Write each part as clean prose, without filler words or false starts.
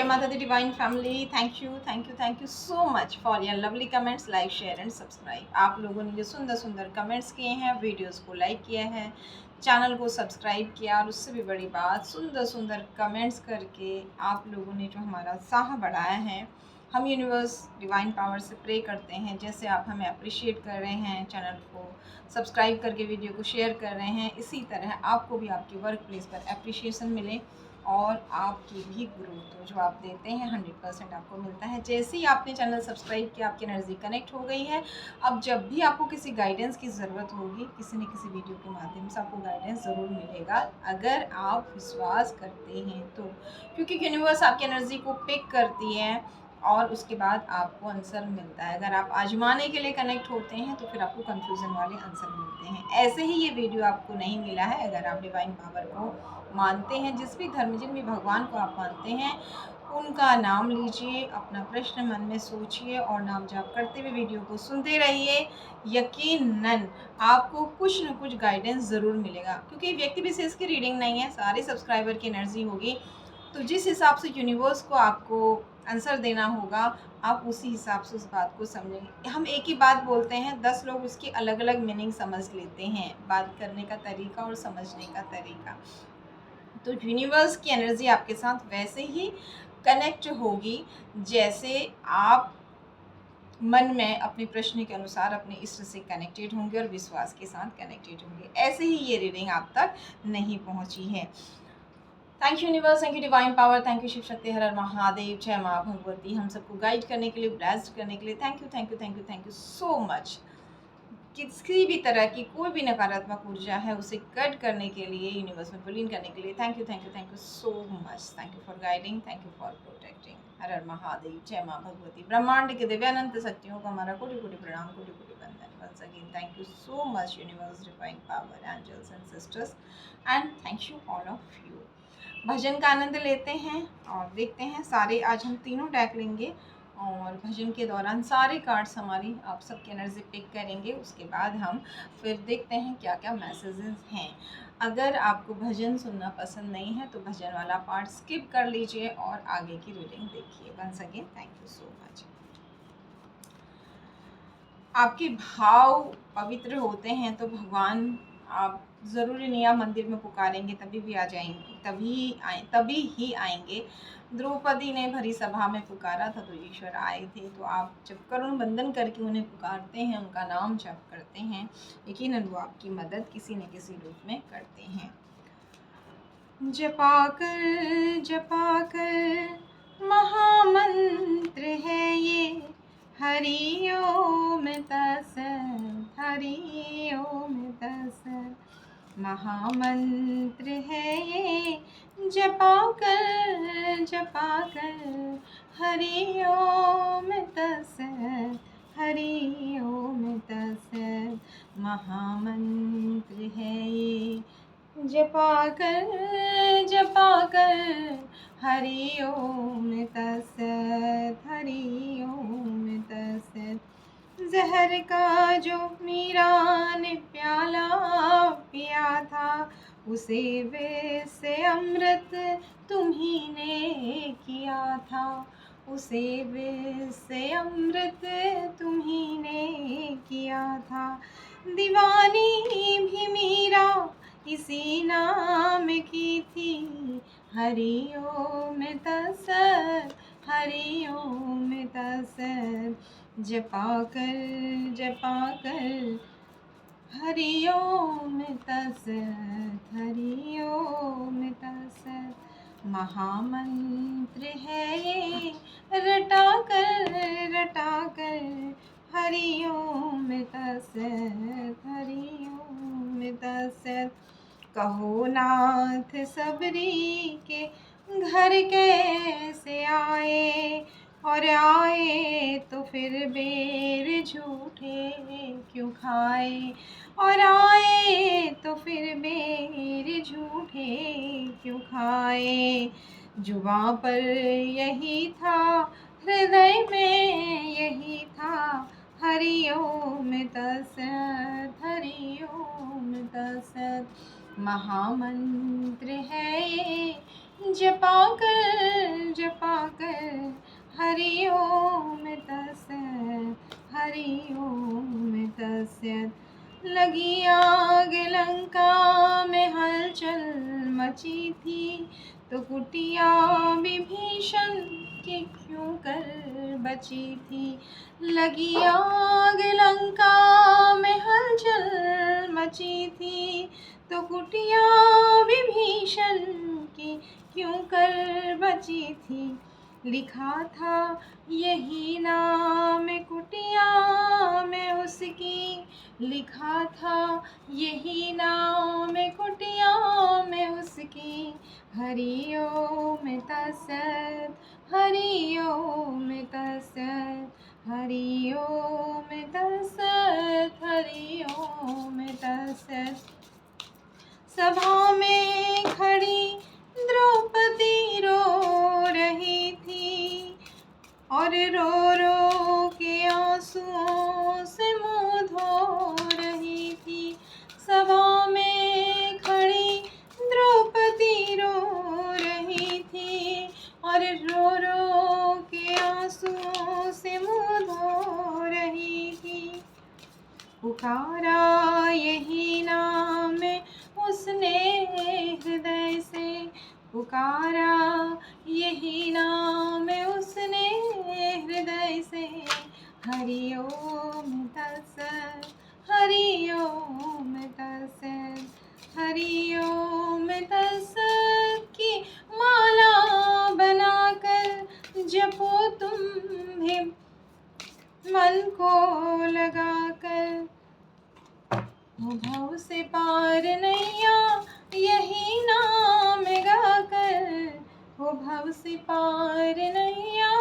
माता दी divine family, thank you so much for your lovely comments, like share and subscribe. आप लोगों ने जो सुंदर सुंदर कमेंट्स किए हैं, वीडियोस को लाइक किया है, चैनल को सब्सक्राइब किया, और उससे भी बड़ी बात सुंदर सुंदर कमेंट्स करके आप लोगों ने जो हमारा उत्साह बढ़ाया है। हम यूनिवर्स डिवाइन पावर से प्रे करते हैं, जैसे आप हमें अप्रिशिएट कर रहे हैं, चैनल को सब्सक्राइब करके वीडियो को शेयर कर रहे हैं, इसी तरह आपको भी आपके वर्क प्लेस पर अप्रिशिएशन मिले और आपकी भी ग्रोथ जो आप देते हैं 100% आपको मिलता है। जैसे ही आपने चैनल सब्सक्राइब किया, आपकी एनर्जी कनेक्ट हो गई है। अब जब भी आपको किसी गाइडेंस की ज़रूरत होगी, किसी न किसी वीडियो के माध्यम से आपको गाइडेंस ज़रूर मिलेगा, अगर आप विश्वास करते हैं तो। क्योंकि यूनिवर्स आपकी एनर्जी को पिक करती है और उसके बाद आपको आंसर मिलता है। अगर आप आजमाने के लिए कनेक्ट होते हैं तो फिर आपको कंफ्यूजन वाले आंसर मिलते हैं। ऐसे ही ये वीडियो आपको नहीं मिला है। अगर आप डिवाइन पावर को मानते हैं, जिस भी धर्म, जिन भी भगवान को आप मानते हैं, उनका नाम लीजिए, अपना प्रश्न मन में सोचिए और नाम जाप करते हुए वीडियो को सुनते रहिए। यकीनन आपको कुछ न कुछ गाइडेंस ज़रूर मिलेगा, क्योंकि व्यक्ति विशेष की रीडिंग नहीं है, सारे सब्सक्राइबर की एनर्जी होगी। तो जिस हिसाब से यूनिवर्स को आपको आंसर देना होगा, आप उसी हिसाब से उस बात को समझेंगे। हम एक ही बात बोलते हैं, 10 लोग उसकी अलग अलग मीनिंग समझ लेते हैं, बात करने का तरीका और समझने का तरीका। तो यूनिवर्स की एनर्जी आपके साथ वैसे ही कनेक्ट होगी जैसे आप मन में अपने प्रश्न के अनुसार अपने इष्ट से कनेक्टेड होंगे और विश्वास के साथ कनेक्टेड होंगे। ऐसे ही ये रीडिंग आप तक नहीं पहुंची है। Thank you universe, thank you divine power, thank you Shiv Shakti, हर हर महादेव, जय माँ भगवती। हम सबको गाइड करने के लिए, ब्लेस्ड करने के लिए थैंक यू सो मच। किसी भी तरह की कोई भी नकारात्मक ऊर्जा है, उसे कट करने के लिए, यूनिवर्स में विलीन करने के लिए thank you so much. Thank you for guiding, thank you for protecting. हर हर महादेव, जय माँ भगवती। ब्रह्मांड के दिव्यानंत शक्तियों को हमारा कोटि कोटि प्रणाम, कोटि कोटि वंदन। Once again thank you so much universe, divine power, angels and sisters, and thank you all of you. भजन का आनंद लेते हैं और देखते हैं। सारे आज हम तीनों डेक लेंगे और भजन के दौरान सारे कार्ड्स हमारी आप सबकी एनर्जी पिक करेंगे। उसके बाद हम फिर देखते हैं क्या क्या मैसेजेस हैं। अगर आपको भजन सुनना पसंद नहीं है तो भजन वाला पार्ट स्किप कर लीजिए और आगे की रीडिंग देखिए। Once again thank you so much. आपके भाव पवित्र होते हैं तो भगवान, आप ज़रूरी नहीं आप मंदिर में पुकारेंगे तभी भी आ जाएंगे, तभी ही आएंगे। द्रौपदी ने भरी सभा में पुकारा था तो ईश्वर आए थे। तो आप जब करुण बंधन करके उन्हें पुकारते हैं, उनका नाम जप करते हैं, यकीनन वो आपकी मदद किसी न किसी रूप में करते हैं। जपा कर महामंत्र है ये, हरि ओम तत्सत, हरि ओम तत्सत। महामंत्र है ये, जपा कर हरि ओम तत्सत, हरि ओम तत्सत। महामंत्र है ये, जपा कर हरि ओम तत्सत, हरि ओम तत्सत। जहर का जो मीरा ने प्याला पिया था, उसे वैसे अमृत तुम्ही ने किया था, उसे वैसे अमृत तुम्ही ने किया था। दीवानी भी मीरा इसी नाम की थी, हरि ओम तत्सत, हरि ओम तत्सत। जपा कर हरि ओम तत्सत, हरि ओम तत्सत। महामंत्र है ये, रटा कर हरि ओम तत्सत, हरि ओम तत्सत। कहो नाथ सबरी के घर कैसे आए, और आए तो फिर बेर झूठे क्यों खाए, और आए तो फिर बेर झूठे क्यों खाए। जुबां पर यही था, हृदय में यही था, हरि ओम तत्सत, हरि ओम तत्सत। महामंत्र है ये, जपा कर हरि ओम तत्सत, हरि ओम तत्सत। लगी आग लंका में हलचल मची थी, तो कुटिया विभीषण की क्यों कर बची थी। लगी आग लंका में हलचल मची थी, तो कुटिया विभीषण की क्यों कर बची थी। लिखा था यही नाम कुटिया में उसकी, लिखा था यही नाम कुटिया में उसकी। हरि ओम तत्सत, हरि ओम तत्सत, हरि ओम तत्सत, हरि ओम तत्सत। सभा में खड़ी द्रौपदी रो रही थी, और रो रो के आंसुओं से मुँह धो रही थी। सभा में खड़ी द्रौपदी रो रही थी, और रो रो के आंसुओं से मुँह धो रही थी। पुकारा यही नाम उसने हृदय से, पुकारा यही नाम उसने हृदय से। हरि ओम तत्सत, हरि ओम तत्सत, हरि ओम तत्सत की माला बनाकर जपो तुम भी मन को लगाकर। हो भव से पार नैया यही नाम गाकर, हो भव से पार नैया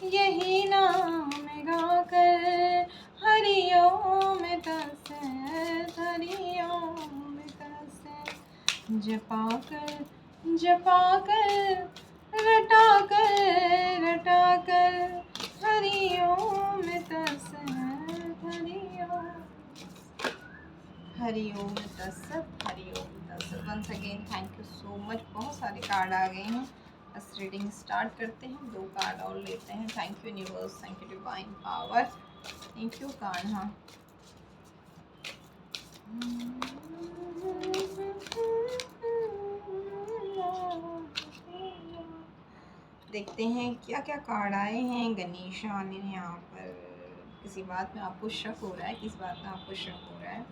यही नाम गाकर। हरि ओम तत्सत, हरि ओम तत्सत। जपा कर रटा कर हरि ओम तत्सत, हरि ओम तत्सत, हरि ओम तत्सत। Once again thank you so much. बहुत सारे कार्ड आ गए हैं, बस रीडिंग स्टार्ट करते हैं। 2 कार्ड और लेते हैं। Thank you universe, thank you divine power, thank you Kanha. देखते हैं क्या क्या कार्ड आए हैं। गणेशा ने यहाँ पर किसी बात में आपको शक हो रहा है, किस बात में आपको शक हो रहा है,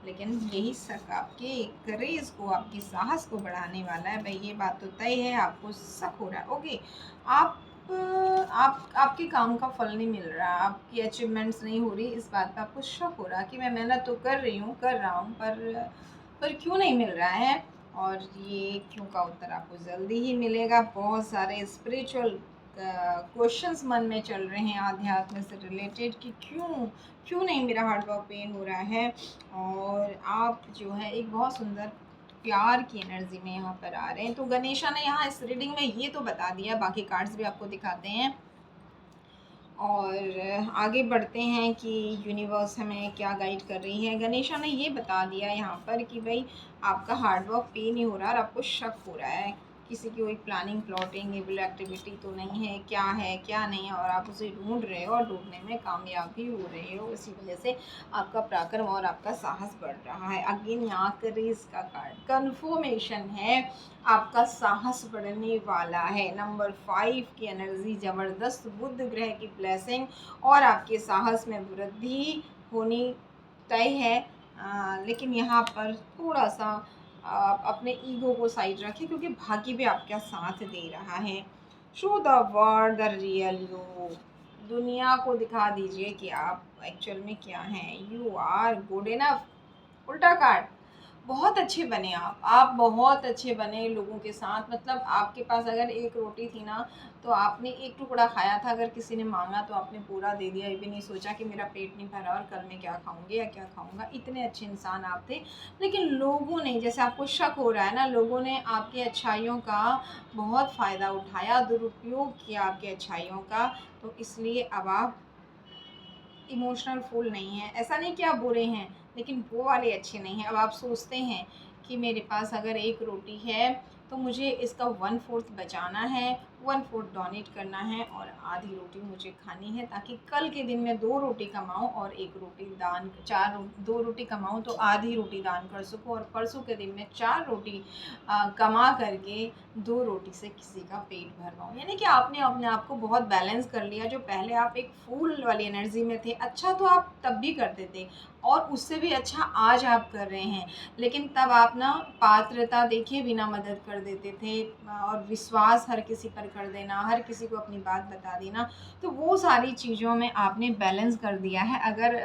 लेकिन यही शक आपके करेज को, आपकी साहस को बढ़ाने वाला है। भाई ये बात तो तय है, आपको शक हो रहा है। ओके, आपके काम का फल नहीं मिल रहा, आपकी अचीवमेंट्स नहीं हो रही, इस बात पे आपको शक हो रहा कि मैं मेहनत तो कर रहा हूँ पर क्यों नहीं मिल रहा है। और ये क्यों का उत्तर आपको जल्दी ही मिलेगा। बहुत सारे स्पिरिचुअल क्वेश्चंस मन में चल रहे हैं आध्यात्म से रिलेटेड कि क्यों नहीं मेरा हार्ट वर्क पेन हो रहा है। और आप जो है एक बहुत सुंदर प्यार की एनर्जी में यहाँ पर आ रहे हैं। तो गणेशा ने यहाँ इस रीडिंग में ये तो बता दिया, बाकी कार्ड्स भी आपको दिखाते हैं और आगे बढ़ते हैं कि यूनिवर्स हमें क्या गाइड कर रही है। गणेशा ने ये बता दिया यहाँ पर कि भाई आपका हार्ड वर्क पे नहीं हो रहा और आपको शक हो रहा है किसी की कोई प्लानिंग प्लॉटिंग इविल एक्टिविटी तो नहीं है क्या नहीं है, और आप उसे ढूंढ रहे हो और ढूंढने में कामयाब भी हो रहे हो। इसी वजह से आपका पराक्रम और आपका साहस बढ़ रहा है। अगेन यहाँ करेज का कार्ड कन्फर्मेशन है, आपका साहस बढ़ने वाला है। नंबर 5 की एनर्जी ज़बरदस्त, बुध ग्रह की ब्लेसिंग और आपके साहस में वृद्धि होनी तय है। लेकिन यहाँ पर थोड़ा सा आप अपने ईगो को साइड रखें क्योंकि भाग्य भी आपका साथ दे रहा है। Show the world the real you, दुनिया को दिखा दीजिए कि आप एक्चुअल में क्या हैं। You are good enough. उल्टा कार्ड, बहुत अच्छे बने आप बहुत अच्छे बने लोगों के साथ। मतलब आपके पास अगर एक रोटी थी ना तो आपने एक टुकड़ा खाया था, अगर किसी ने मांगा तो आपने पूरा दे दिया, ये भी नहीं सोचा कि मेरा पेट नहीं भरा और कल मैं क्या खाऊंगी या क्या खाऊंगा। इतने अच्छे इंसान आप थे। लेकिन लोगों ने, जैसे आपको शक हो रहा है ना, लोगों ने आपकी अच्छाइयों का बहुत फ़ायदा उठाया, दुरुपयोग किया आपकी अच्छाइयों का। तो इसलिए अब आप इमोशनल फूल नहीं है। ऐसा नहीं कि आप बुरे हैं, लेकिन वो वाले अच्छे नहीं हैं। अब आप सोचते हैं कि मेरे पास अगर एक रोटी है तो मुझे इसका 1/4 बचाना है, 1/4 डोनेट करना है और आधी रोटी मुझे खानी है, ताकि कल के दिन मैं 2 रोटी कमाऊँ और 1 रोटी दान 2 रोटी कमाऊँ तो आधी रोटी दान कर सकूँ, और परसों के दिन मैं 4 रोटी कमा करके 2 रोटी से किसी का पेट भर पाऊँ। यानी कि आपने अपने आप को बहुत बैलेंस कर लिया। जो पहले आप एक फूल वाली एनर्जी में थे, अच्छा तो आप तब भी करते थे और उससे भी अच्छा आज आप कर रहे हैं, लेकिन तब आप ना पात्रता देखे बिना मदद कर देते थे और विश्वास हर किसी पर कर देना, हर किसी को अपनी बात बता देना, तो वो सारी चीज़ों में आपने बैलेंस कर दिया है। अगर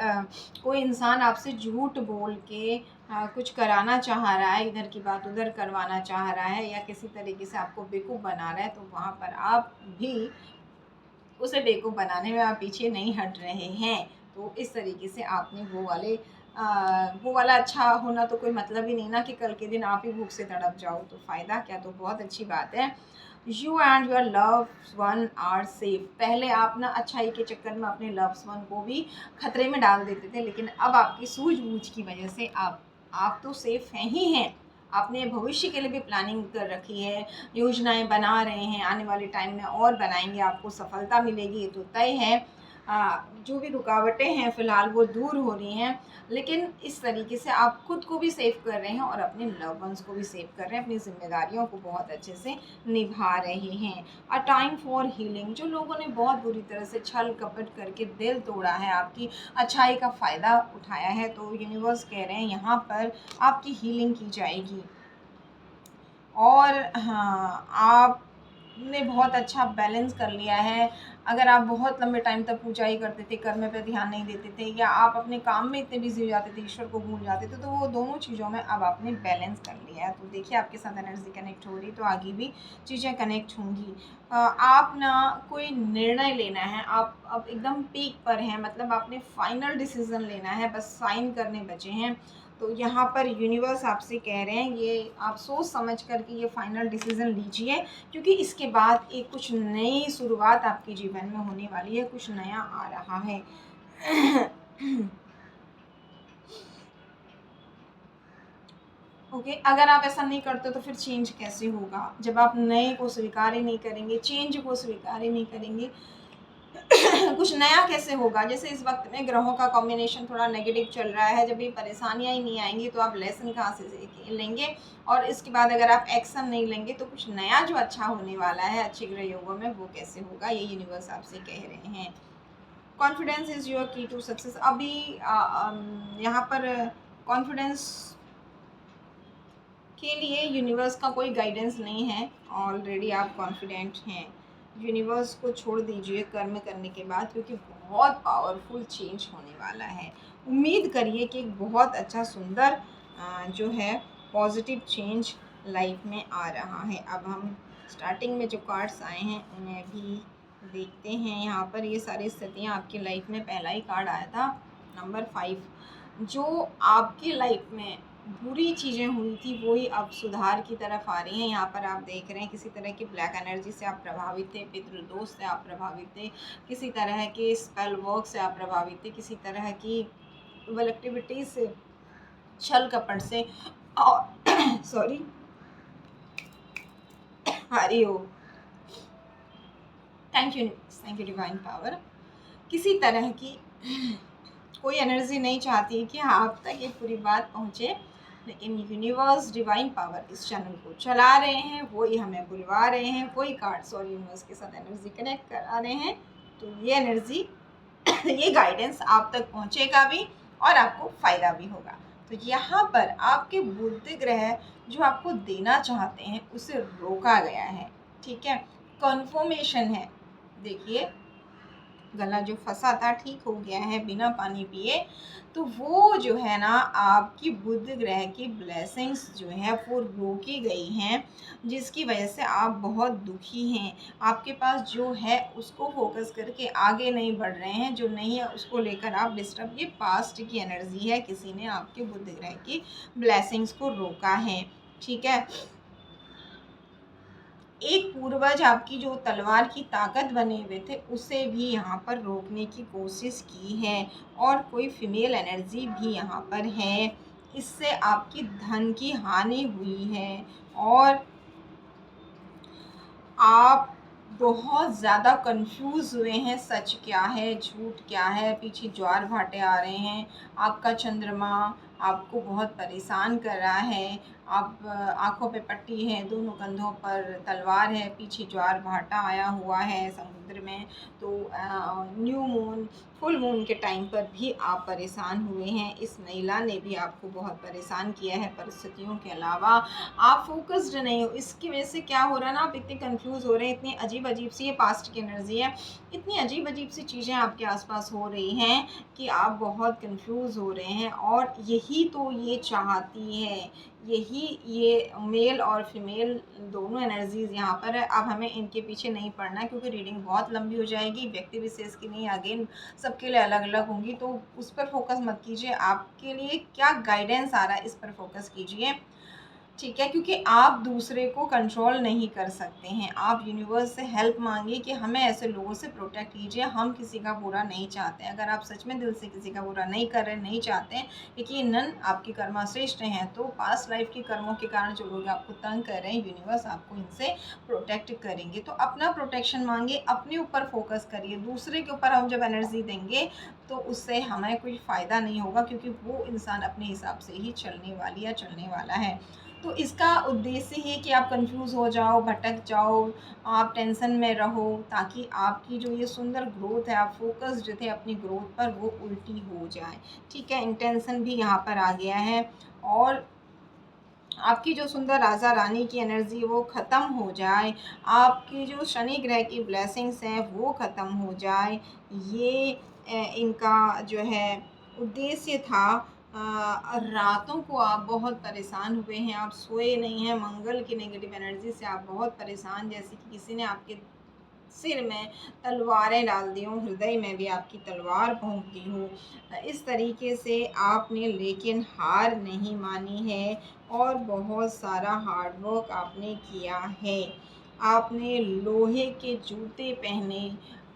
कोई इंसान आपसे झूठ बोल के कुछ कराना चाह रहा है, इधर की बात उधर करवाना चाह रहा है, या किसी तरीके से आपको बेवकूफ़ बना रहा है, तो वहाँ पर आप भी उसे बेवकूफ़ बनाने में आप पीछे नहीं हट रहे हैं। तो इस तरीके से आपने वो वाला अच्छा होना तो कोई मतलब ही नहीं ना, कि कल के दिन आप ही भूख से तड़प जाओ, तो फ़ायदा क्या। तो बहुत अच्छी बात है। You and your loved one are safe. पहले आप ना अच्छाई के चक्कर में अपने लव्ड वन को भी खतरे में डाल देते थे, लेकिन अब आपकी सूझबूझ की वजह से आप तो सेफ हैं ही हैं। आपने भविष्य के लिए भी प्लानिंग कर रखी है, योजनाएं बना रहे हैं, आने वाले टाइम में और बनाएंगे, आपको सफलता मिलेगी, ये तो तय है। जो भी रुकावटें हैं फ़िलहाल वो दूर हो रही हैं, लेकिन इस तरीके से आप खुद को भी सेव कर रहे हैं और अपने लव वंस को भी सेव कर रहे हैं, अपनी ज़िम्मेदारियों को बहुत अच्छे से निभा रहे हैं। A time for healing. जो लोगों ने बहुत बुरी तरह से छल कपट करके दिल तोड़ा है, आपकी अच्छाई का फ़ायदा उठाया है, तो यूनिवर्स कह रहे हैं यहाँ पर आपकी हीलिंग की जाएगी। और हाँ, आपने बहुत अच्छा बैलेंस कर लिया है। अगर आप बहुत लंबे टाइम तक पूजा ही करते थे, कर्म पे ध्यान नहीं देते थे, या आप अपने काम में इतने बिजी हो जाते थे, ईश्वर को भूल जाते थे, तो वो दोनों चीज़ों में अब आपने बैलेंस कर लिया है। तो देखिए आपके साथ एनर्जी कनेक्ट हो रही, तो आगे भी चीज़ें कनेक्ट होंगी। आप ना कोई निर्णय लेना है, आप अब एकदम पीक पर हैं, मतलब आपने फाइनल डिसीज़न लेना है, बस साइन करने बचे हैं। तो यहाँ पर यूनिवर्स आपसे कह रहे हैं, ये आप सोच समझ कर के ये फाइनल डिसीज़न लीजिए, क्योंकि इसके बाद एक कुछ नई शुरुआत आपके जीवन में होने वाली है, कुछ नया आ रहा है। ओके, अगर आप ऐसा नहीं करते तो फिर चेंज कैसे होगा? जब आप नए को स्वीकार ही नहीं करेंगे, चेंज को स्वीकार ही नहीं करेंगे, कुछ नया कैसे होगा? जैसे इस वक्त में ग्रहों का कॉम्बिनेशन थोड़ा नेगेटिव चल रहा है, जब ये परेशानियां ही नहीं आएंगी तो आप लेसन कहाँ से लेंगे, और इसके बाद अगर आप एक्शन नहीं लेंगे तो कुछ नया जो अच्छा होने वाला है अच्छे ग्रह योगों में, वो कैसे होगा? ये यूनिवर्स आपसे कह रहे हैं। कॉन्फिडेंस इज योर की टू सक्सेस। अभी यहाँ पर कॉन्फिडेंस के लिए यूनिवर्स का कोई गाइडेंस नहीं है, ऑलरेडी आप कॉन्फिडेंट हैं। यूनिवर्स को छोड़ दीजिए कर्म करने के बाद, क्योंकि बहुत पावरफुल चेंज होने वाला है। उम्मीद करिए कि एक बहुत अच्छा सुंदर जो है पॉजिटिव चेंज लाइफ में आ रहा है। अब हम स्टार्टिंग में जो कार्ड्स आए हैं उन्हें भी देखते हैं। यहाँ पर ये सारी स्थितियाँ आपकी लाइफ में, पहला ही कार्ड आया था नंबर 5। जो आपकी लाइफ में बुरी चीज़ें हुई थी वही अब सुधार की तरफ आ रही हैं। यहाँ पर आप देख रहे हैं किसी तरह की ब्लैक एनर्जी से आप प्रभावित थे, पितृदोष से आप प्रभावित थे, किसी तरह के स्पेल वर्क से आप प्रभावित थे, किसी तरह की विल एक्टिविटीज से, छल कपट से, और sorry, Hariom, thank you divine power. किसी तरह की कोई एनर्जी नहीं चाहती कि आप तक ये पूरी बात पहुँचे, लेकिन यूनिवर्स डिवाइन पावर इस चैनल को चला रहे हैं, वही हमें बुलवा रहे हैं, वही कार्ड्स और यूनिवर्स के साथ एनर्जी कनेक्ट करा रहे हैं। तो ये एनर्जी ये गाइडेंस आप तक पहुँचेगा भी और आपको फ़ायदा भी होगा। तो यहाँ पर आपके बुध ग्रह जो आपको देना चाहते हैं उसे रोका गया है, ठीक है, कन्फर्मेशन है। देखिए गला जो फंसा था ठीक हो गया है बिना पानी पिए। तो वो जो है ना आपकी बुध ग्रह की ब्लेसिंग्स जो है वो रोकी गई हैं, जिसकी वजह से आप बहुत दुखी हैं। आपके पास जो है उसको फोकस करके आगे नहीं बढ़ रहे हैं, जो नहीं है उसको लेकर आप डिस्टर्ब। ये पास्ट की एनर्जी है, किसी ने आपके बुध ग्रह की ब्लेसिंग्स को रोका है, ठीक है। एक पूर्वज आपकी जो तलवार की ताकत बने हुए थे उसे भी यहाँ पर रोकने की कोशिश की है, और कोई फीमेल एनर्जी भी यहाँ पर है, इससे आपकी धन की हानि हुई है। और आप बहुत ज़्यादा कंफ्यूज हुए हैं, सच क्या है झूठ क्या है, पीछे ज्वार भाटे आ रहे हैं। आपका चंद्रमा आपको बहुत परेशान कर रहा है। आप आँखों पे पट्टी है, दोनों कंधों पर तलवार है, पीछे ज्वार भाटा आया हुआ है समुद्र में। तो न्यू मून, फुल मून के टाइम पर भी आप परेशान हुए हैं। इस महिला ने भी आपको बहुत परेशान किया है परिस्थितियों के अलावा। आप फोकस्ड नहीं हो, इसकी वजह से क्या हो रहा है ना, आप इतने कंफ्यूज हो रहे हैं, इतनी अजीब अजीब सी ये पास्ट की एनर्जी है, इतनी अजीब अजीब सी चीज़ें आपके आसपास हो रही हैं कि आप बहुत कंफ्यूज हो रहे हैं। और यही तो ये चाहती है, यही ये मेल और फीमेल दोनों एनर्जीज यहाँ पर है। अब हमें इनके पीछे नहीं पड़ना है, क्योंकि रीडिंग बहुत लंबी हो जाएगी, व्यक्ति विशेष की नहीं, अगेन सबके लिए अलग अलग होंगी। तो उस पर फोकस मत कीजिए, आपके लिए क्या गाइडेंस आ रहा है इस पर फोकस कीजिए, ठीक है। क्योंकि आप दूसरे को कंट्रोल नहीं कर सकते हैं, आप यूनिवर्स से हेल्प मांगिए कि हमें ऐसे लोगों से प्रोटेक्ट कीजिए। हम किसी का बुरा नहीं चाहते। अगर आप सच में दिल से किसी का बुरा नहीं कर रहे, नहीं चाहते हैं, यकीनन आपकी कर्मा श्रेष्ठ हैं, तो पास्ट लाइफ के कर्मों के कारण जो लोग आपको तंग कर रहे हैं, यूनिवर्स आपको इनसे प्रोटेक्ट करेंगे। तो अपना प्रोटेक्शन मांगिए, अपने ऊपर फोकस करिए। दूसरे के ऊपर हम जब एनर्जी देंगे तो उससे हमें कोई फ़ायदा नहीं होगा, क्योंकि वो इंसान अपने हिसाब से ही चलने वाली या चलने वाला है। तो इसका उद्देश्य है कि आप कंफ्यूज हो जाओ, भटक जाओ, आप टेंशन में रहो, ताकि आपकी जो ये सुंदर ग्रोथ है, आप फोकस्ड थे अपनी ग्रोथ पर, वो उल्टी हो जाए, ठीक है। इंटेंशन भी यहाँ पर आ गया है, और आपकी जो सुंदर राजा रानी की एनर्जी वो ख़त्म हो जाए, आपकी जो शनि ग्रह की ब्लेसिंग्स हैं वो ख़त्म हो जाए, ये इनका जो है उद्देश्य था। रातों को आप बहुत परेशान हुए हैं, आप सोए नहीं हैं, मंगल की नेगेटिव एनर्जी से आप बहुत परेशान, जैसे कि किसी ने आपके सिर में तलवारें डाल दी हों, हृदय में भी आपकी तलवार भोंक दी हो। इस तरीके से आपने लेकिन हार नहीं मानी है, और बहुत सारा हार्ड वर्क आपने किया है। आपने लोहे के जूते पहने,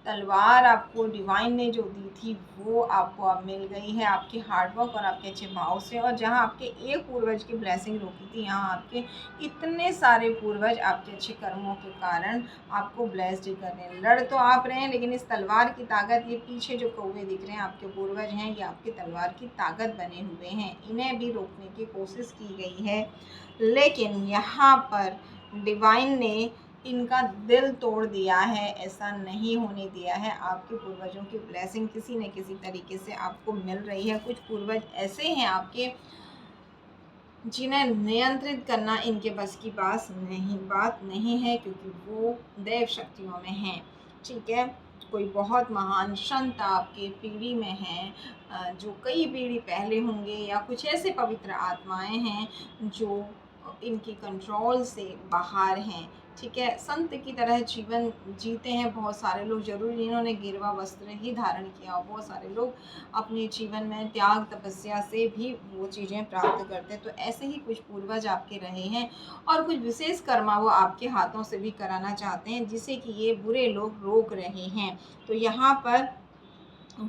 तलवार आपको डिवाइन ने जो दी थी वो आपको अब मिल गई है, आपके हार्डवर्क और आपके अच्छे भाव से। और जहाँ आपके एक पूर्वज की ब्लेसिंग रोकी थी, यहाँ आपके इतने सारे पूर्वज आपके अच्छे कर्मों के कारण आपको ब्लेस्ड कर रहे हैं। लड़ तो आप रहे हैं, लेकिन इस तलवार की ताकत, ये पीछे जो कौवे दिख रहे हैं आपके पूर्वज हैं, ये आपकी तलवार की ताकत बने हुए हैं। इन्हें भी रोकने की कोशिश की गई है, लेकिन यहाँ पर डिवाइन ने इनका दिल तोड़ दिया है, ऐसा नहीं होने दिया है। आपके पूर्वजों की ब्लेसिंग किसी न किसी तरीके से आपको मिल रही है। कुछ पूर्वज ऐसे हैं आपके, जिन्हें नियंत्रित करना इनके बस की बात नहीं है, क्योंकि वो दैव शक्तियों में हैं, ठीक है। कोई बहुत महान संत आपके पीढ़ी में हैं, जो कई पीढ़ी पहले होंगे, या कुछ ऐसे पवित्र आत्माएं हैं जो इनकी कंट्रोल से बाहर हैं, ठीक है। संत की तरह जीवन जीते हैं बहुत सारे लोग, ज़रूरी इन्होंने गिरवा वस्त्र ही धारण किया हो। बहुत सारे लोग अपने जीवन में त्याग तपस्या से भी वो चीज़ें प्राप्त करते हैं। तो ऐसे ही कुछ पूर्वज आपके रहे हैं, और कुछ विशेष कर्मा वो आपके हाथों से भी कराना चाहते हैं, जिसे कि ये बुरे लोग रोक रहे हैं। तो यहाँ पर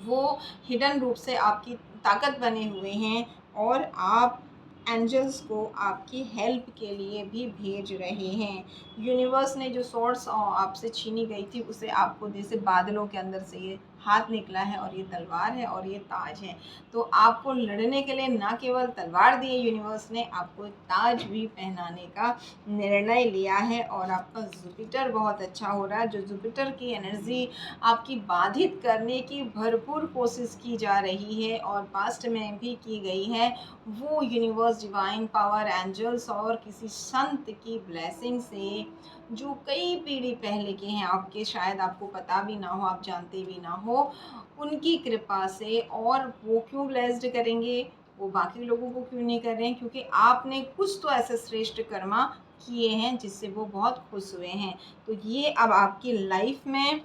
वो हिडन रूप से आपकी ताकत बने हुए हैं, और आप एंजल्स को आपकी हेल्प के लिए भी भेज रहे हैं। यूनिवर्स ने जो सोर्स आपसे छीनी गई थी, उसे आपको जैसे बादलों के अंदर से ये हाथ निकला है, और ये तलवार है और ये ताज है। तो आपको लड़ने के लिए ना केवल तलवार दी है यूनिवर्स ने, आपको एक ताज भी पहनाने का निर्णय लिया है। और आपका जुपिटर बहुत अच्छा हो रहा है, जो जुपिटर की एनर्जी आपकी बाधित करने की भरपूर कोशिश की जा रही है, और पास्ट में भी की गई है। वो यूनिवर्स, डिवाइन पावर, एंजल्स और किसी संत की ब्लेसिंग से, जो कई पीढ़ी पहले के हैं आपके, शायद आपको पता भी ना हो, आप जानते भी ना हो, उनकी कृपा से। और वो क्यों ब्लेस्ड करेंगे, वो बाकी लोगों को क्यों नहीं कर रहे हैं, क्योंकि आपने कुछ तो ऐसे श्रेष्ठ कर्मा किए हैं जिससे वो बहुत खुश हुए हैं। तो ये अब आपकी लाइफ में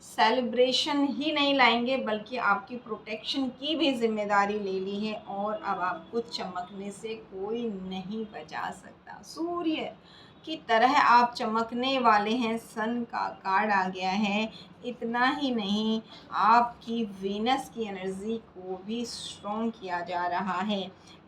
सेलिब्रेशन ही नहीं लाएंगे, बल्कि आपकी प्रोटेक्शन की भी जिम्मेदारी ले ली है, और अब आपको चमकने से कोई नहीं बचा सकता। सूर्य की तरह आप चमकने वाले हैं, सन का कार्ड आ गया है। इतना ही नहीं, आपकी वीनस की एनर्जी को भी स्ट्रॉन्ग किया जा रहा है।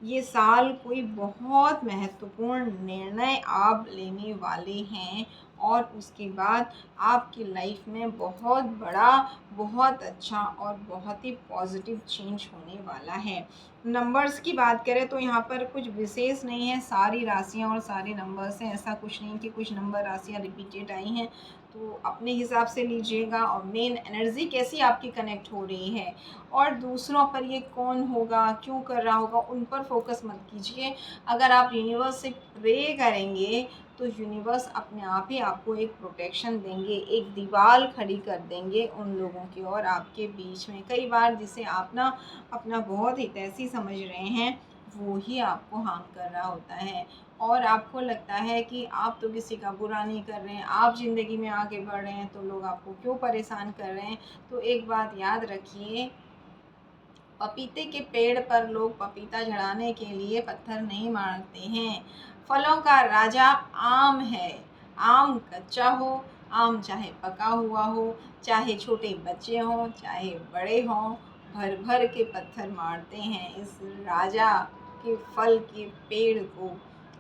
ये साल कोई बहुत महत्वपूर्ण निर्णय आप लेने वाले हैं, और उसके बाद आपकी लाइफ में बहुत बड़ा, बहुत अच्छा और बहुत ही पॉजिटिव चेंज होने वाला है। नंबर्स की बात करें तो यहाँ पर कुछ विशेष नहीं है, सारी राशियाँ और सारे नंबर्स हैं, ऐसा कुछ नहीं कि कुछ नंबर राशियाँ रिपीटेड आई हैं। तो अपने हिसाब से लीजिएगा और मेन एनर्जी कैसी आपकी कनेक्ट हो रही है, और दूसरों पर ये कौन होगा, क्यों कर रहा होगा, उन पर फोकस मत कीजिए। अगर आप यूनिवर्स से प्रे करेंगे तो यूनिवर्स अपने आप ही आपको एक प्रोटेक्शन देंगे, एक दीवार खड़ी कर देंगे उन लोगों की और आपके बीच में। कई बार जिसे आप ना अपना बहुत हितैषी समझ रहे हैं, वो ही आपको हार्म कर रहा होता है, और आपको लगता है कि आप तो किसी का बुरा नहीं कर रहे हैं, आप ज़िंदगी में आगे बढ़ रहे हैं, तो लोग आपको क्यों परेशान कर रहे हैं। तो एक बात याद रखिए, पपीते के पेड़ पर लोग पपीता झड़ाने के लिए पत्थर नहीं मारते हैं। फलों का राजा आम है। आम कच्चा हो, आम चाहे पका हुआ हो, चाहे छोटे बच्चे हों, चाहे बड़े हों, भर भर के पत्थर मारते हैं इस राजा के फल के पेड़ को,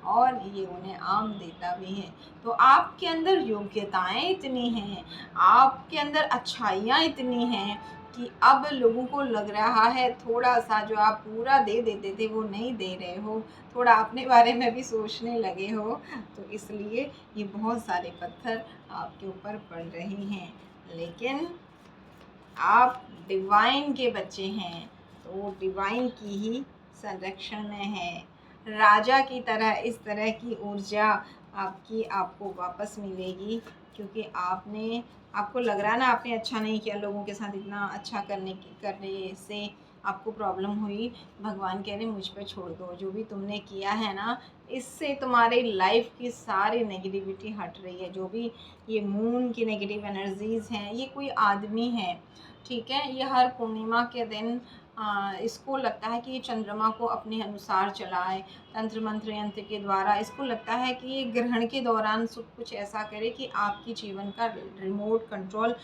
और ये उन्हें आम देता भी है। तो आपके अंदर योग्यताएं इतनी हैं, आपके अंदर अच्छाइयाँ इतनी हैं कि अब लोगों को लग रहा है थोड़ा-सा जो आप पूरा दे देते थे वो नहीं दे रहे हो, थोड़ा अपने बारे में भी सोचने लगे हो, तो इसलिए ये बहुत सारे पत्थर आपके ऊपर पड़ रहे हैं। लेकिन आप डिवाइन के बच्चे हैं, तो डिवाइन की ही संरक्षण में है। राजा की तरह इस तरह की ऊर्जा आपको वापस मिलेगी, क्योंकि आपको लग रहा है ना आपने अच्छा नहीं किया, लोगों के साथ इतना अच्छा करने से आपको प्रॉब्लम हुई। भगवान कह रहे मुझ पे छोड़ दो, जो भी तुमने किया है ना, इससे तुम्हारी लाइफ की सारी नेगेटिविटी हट रही है। जो भी ये मून की नेगेटिव एनर्जीज़ हैं, ये कोई आदमी है, ठीक है, ये हर पूर्णिमा के दिन इसको लगता है कि ये चंद्रमा को अपने अनुसार चलाए, तंत्र मंत्र यंत्र के द्वारा। इसको लगता है कि ये ग्रहण के दौरान सब कुछ ऐसा करे कि आपकी जीवन का रिमोट कंट्रोल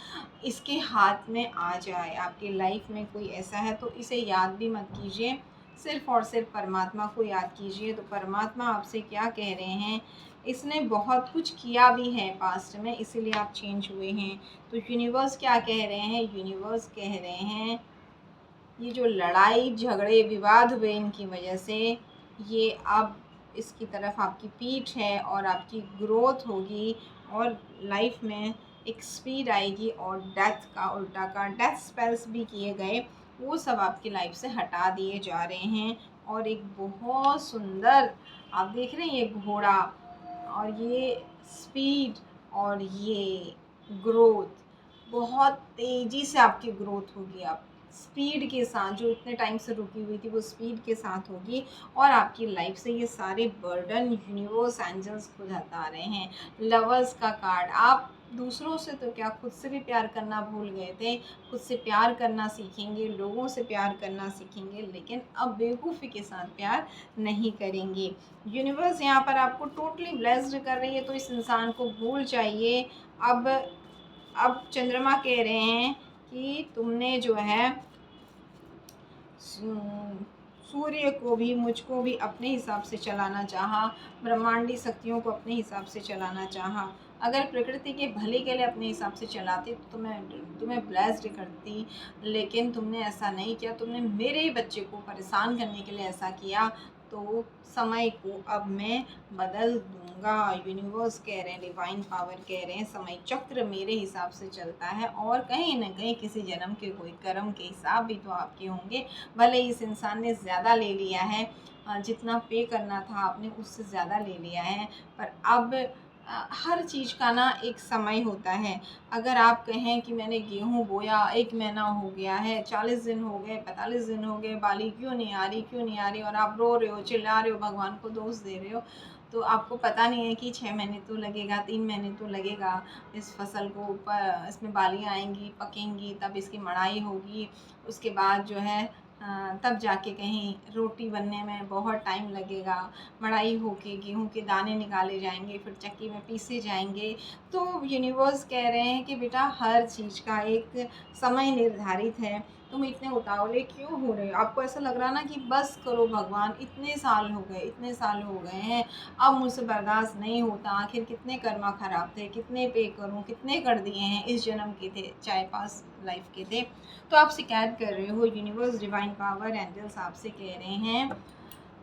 इसके हाथ में आ जाए। आपकी लाइफ में कोई ऐसा है तो इसे याद भी मत कीजिए, सिर्फ और सिर्फ परमात्मा को याद कीजिए। तो परमात्मा आपसे क्या कह रहे हैं, इसने बहुत कुछ किया भी है पास्ट में, इसीलिए आप चेंज हुए हैं। तो यूनिवर्स क्या कह रहे हैं, यूनिवर्स कह रहे हैं ये जो लड़ाई झगड़े विवाद हुए इनकी वजह से, ये अब इसकी तरफ आपकी पीठ है और आपकी ग्रोथ होगी, और लाइफ में एक स्पीड आएगी, और डेथ का उल्टा का डेथ स्पेल्स भी किए गए, वो सब आपकी लाइफ से हटा दिए जा रहे हैं। और एक बहुत सुंदर, आप देख रहे हैं ये घोड़ा और ये स्पीड और ये ग्रोथ, बहुत तेज़ी से आपकी ग्रोथ होगी। आप स्पीड के साथ, जो इतने टाइम से रुकी हुई थी वो स्पीड के साथ होगी, और आपकी लाइफ से ये सारे बर्डन यूनिवर्स एंजल्स खुद हटा रहे हैं। लवर्स का कार्ड, आप दूसरों से तो क्या खुद से भी प्यार करना भूल गए थे, खुद से प्यार करना सीखेंगे, लोगों से प्यार करना सीखेंगे, लेकिन अब बेवकूफ़ी के साथ प्यार नहीं करेंगे। यूनिवर्स यहाँ पर आपको टोटली ब्लेस्ड कर रही है, तो इस इंसान को भूल जाइए। अब चंद्रमा कह रहे हैं कि तुमने जो है सूर्य को भी, मुझको भी अपने हिसाब से चलाना चाहा, ब्रह्मांडी शक्तियों को अपने हिसाब से चलाना चाहा। अगर प्रकृति के भले के लिए अपने हिसाब से चलाती तो तुम्हें ब्लेस्ड करती, लेकिन तुमने ऐसा नहीं किया, तुमने मेरे ही बच्चे को परेशान करने के लिए ऐसा किया। तो समय को अब मैं बदल दूंगा। यूनिवर्स कह रहे हैं, डिवाइन पावर कह रहे हैं, समय चक्र मेरे हिसाब से चलता है, और कहीं ना कहीं किसी जन्म के कोई कर्म के हिसाब भी तो आपके होंगे। भले इस इंसान ने ज़्यादा ले लिया है, जितना पे करना था आपने उससे ज़्यादा ले लिया है, पर अब हर चीज़ का ना एक समय होता है। अगर आप कहें कि मैंने गेहूँ बोया, 1 महीना हो गया है, 40 दिन हो गए, 45 दिन हो गए, बाली क्यों नहीं आ रही, क्यों नहीं आ रही, और आप रो रहे हो, चिल्ला रहे हो, भगवान को दोष दे रहे हो, तो आपको पता नहीं है कि 6 महीने तो लगेगा, 3 महीने तो लगेगा इस फसल को ऊपर, इसमें बालियाँ आएंगी, पकेंगी, तब इसकी मड़ाई होगी, उसके बाद जो है तब जाके कहीं रोटी बनने में बहुत टाइम लगेगा, मड़ाई होके गेहूं के दाने निकाले जाएंगे, फिर चक्की में पीसे जाएंगे। तो यूनिवर्स कह रहे हैं कि बेटा हर चीज़ का एक समय निर्धारित है। तुम इतने उतावले क्यों हो रहे हो? आपको ऐसा लग रहा ना कि बस करो भगवान, इतने साल हो गए, इतने साल हो गए हैं, अब मुझसे बर्दाश्त नहीं होता, आखिर कितने कर्मा खराब थे, कितने पे करूँ, कितने कर दिए हैं, इस जन्म के थे चाहे पास लाइफ के थे। तो आप शिकायत कर रहे हो, यूनिवर्स, डिवाइन पावर, एंजल्स आपसे कह रहे हैं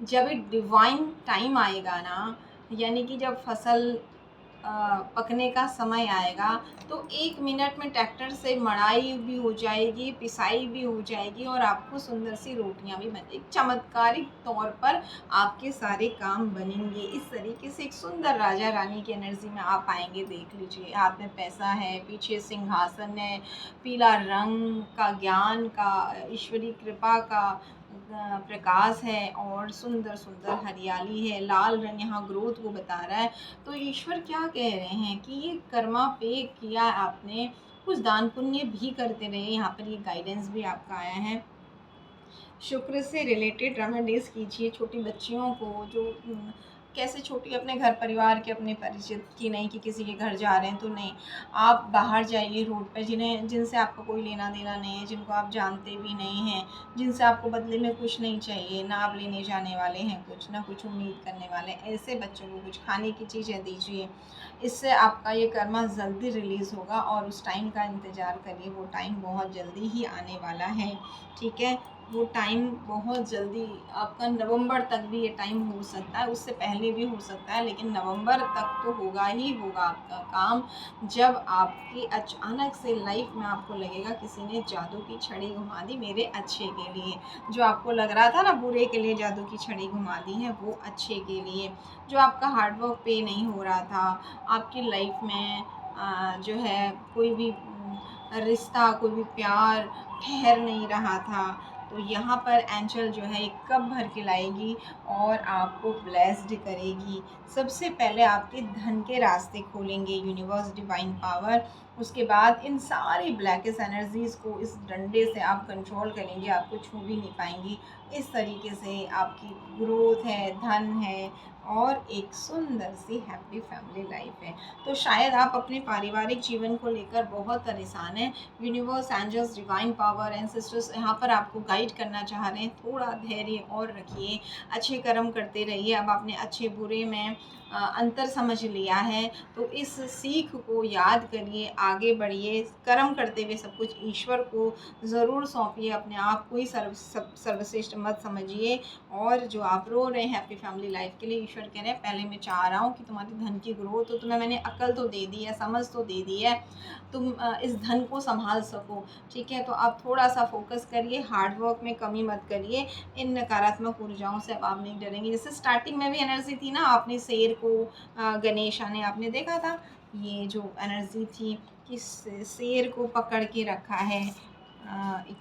जब एक डिवाइन टाइम आएगा ना, यानी कि जब फसल पकने का समय आएगा, तो 1 मिनट में ट्रैक्टर से मड़ाई भी हो जाएगी, पिसाई भी हो जाएगी और आपको सुंदर सी रोटियां भी बन, एक चमत्कारिक तौर पर आपके सारे काम बनेंगे। इस तरीके से एक सुंदर राजा रानी की एनर्जी में आप आएंगे। देख लीजिए, हाथ में पैसा है, पीछे सिंहासन है, पीला रंग का, ज्ञान का, ईश्वरी कृपा का प्रकाश है और सुंदर सुंदर हरियाली है। लाल रंग यहाँ ग्रोथ को बता रहा है। तो ईश्वर क्या कह रहे हैं कि ये कर्मा पे किया आपने, कुछ दान पुण्य भी करते रहे। यहाँ पर ये गाइडेंस भी आपका आया है। शुक्र से रिलेटेड रेमेडीज कीजिए। छोटी बच्चियों को जो कैसे छोटी, अपने घर परिवार के, अपने परिचित की नहीं कि किसी के घर जा रहे हैं तो नहीं, आप बाहर जाइए रोड पर, जिनसे आपका कोई लेना देना नहीं है, जिनको आप जानते भी नहीं हैं, जिनसे आपको बदले में कुछ नहीं चाहिए, ना आप लेने जाने वाले हैं कुछ, ना कुछ उम्मीद करने वाले, ऐसे बच्चों को कुछ खाने की चीज़ें दीजिए। इससे आपका ये कर्मा जल्दी रिलीज़ होगा और उस टाइम का इंतज़ार करिए, वो टाइम बहुत जल्दी ही आने वाला है। ठीक है, वो टाइम बहुत जल्दी आपका, नवंबर तक भी ये टाइम हो सकता है, उससे पहले भी हो सकता है, लेकिन नवंबर तक तो होगा ही होगा आपका काम। जब आपकी अचानक से लाइफ में आपको लगेगा किसी ने जादू की छड़ी घुमा दी मेरे अच्छे के लिए। जो आपको लग रहा था ना बुरे के लिए जादू की छड़ी घुमा दी है, वो अच्छे के लिए। जो आपका हार्डवर्क पे नहीं हो रहा था, आपकी लाइफ में जो है कोई भी रिश्ता, कोई भी प्यार ठहर नहीं रहा था, तो यहाँ पर एंजल जो है एक कप भर के लाएगी और आपको ब्लेस्ड करेगी। सबसे पहले आपके धन के रास्ते खोलेंगे यूनिवर्स, डिवाइन पावर। उसके बाद इन सारी ब्लैकेस्ट एनर्जीज़ को इस डंडे से आप कंट्रोल करेंगे, आपको छू भी नहीं पाएंगी। इस तरीके से आपकी ग्रोथ है, धन है और एक सुंदर सी हैप्पी फैमिली लाइफ है। तो शायद आप अपने पारिवारिक जीवन को लेकर बहुत परेशान हैं। Universe, angels, divine power, ancestors यहाँ पर आपको गाइड करना चाह रहे हैं। थोड़ा धैर्य और रखिए, अच्छे कर्म करते रहिए। अब आपने अच्छे बुरे में अंतर समझ लिया है, तो इस सीख को याद करिए, आगे बढ़िए। कर्म करते हुए सब कुछ ईश्वर को ज़रूर सौंपिए, अपने आप को ही सर्वश्रेष्ठ मत समझिए। और जो आप रो रहे हैं अपनी फैमिली लाइफ के लिए, ईश्वर कह रहे हैं पहले मैं चाह रहा हूँ कि तुम्हारी धन की ग्रोथ हो, तुम्हें मैंने अकल तो दे दी है, समझ तो दे दी है, तुम इस धन को संभाल सको। ठीक है, तो आप थोड़ा सा फोकस करिए, हार्ड वर्क में कमी मत करिए। इन नकारात्मक ऊर्जाओं से अब आप नहीं डरेंगे। जैसे स्टार्टिंग में भी एनर्जी थी ना, आपने शेर को, गणेश ने आपने देखा था, ये जो एनर्जी थी कि शेर को पकड़ के रखा है,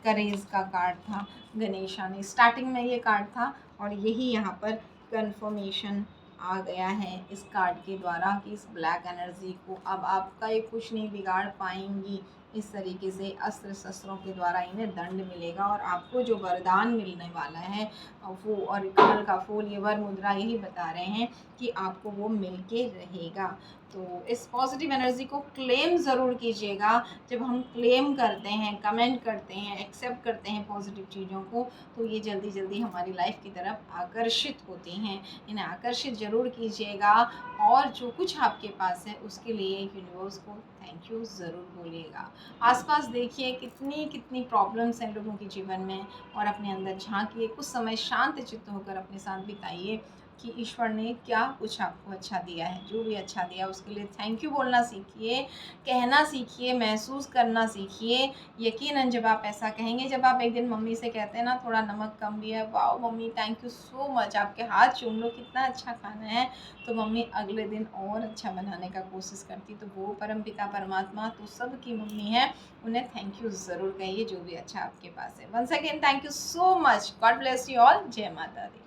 करेज का कार्ड था गणेशा ने, स्टार्टिंग में ये कार्ड था और यही यहाँ पर कंफर्मेशन आ गया है इस कार्ड के द्वारा कि इस ब्लैक एनर्जी को अब आपका ये कुछ नहीं बिगाड़ पाएंगी। इस तरीके से अस्त्र शस्त्रों के द्वारा इन्हें दंड मिलेगा और आपको जो वरदान मिलने वाला है वो, और कमल का फूल, ये वर मुद्रा यही बता रहे हैं कि आपको वो मिल के रहेगा। तो इस पॉजिटिव एनर्जी को क्लेम ज़रूर कीजिएगा। जब हम क्लेम करते हैं, कमेंट करते हैं, एक्सेप्ट करते हैं पॉजिटिव चीज़ों को, तो ये जल्दी जल्दी हमारी लाइफ की तरफ आकर्षित होती हैं। इन्हें आकर्षित ज़रूर कीजिएगा और जो कुछ आपके पास है उसके लिए यूनिवर्स को थैंक यू ज़रूर बोलिएगा। आसपास देखिए कितनी कितनी प्रॉब्लम्स हैं लोगों के जीवन में, और अपने अंदर झांकिए, कुछ समय शांत चित्त होकर अपने साथ बिताइए कि ईश्वर ने क्या कुछ आपको अच्छा दिया है। जो भी अच्छा दिया उसके लिए थैंक यू बोलना सीखिए, कहना सीखिए, महसूस करना सीखिए। यकीनन जब आप ऐसा कहेंगे, जब आप एक दिन मम्मी से कहते हैं ना थोड़ा नमक कम भी है, wow mummy thank you so much, आपके हाथ चूम लो कितना अच्छा खाना है, तो मम्मी अगले दिन और अच्छा बनाने का कोशिश करती। तो वो परमपिता परमात्मा तो सबकी मम्मी है, उन्हें थैंक यू ज़रूर कहिए जो भी अच्छा आपके पास है। Once again thank you so much, God bless you all, जय माता दी।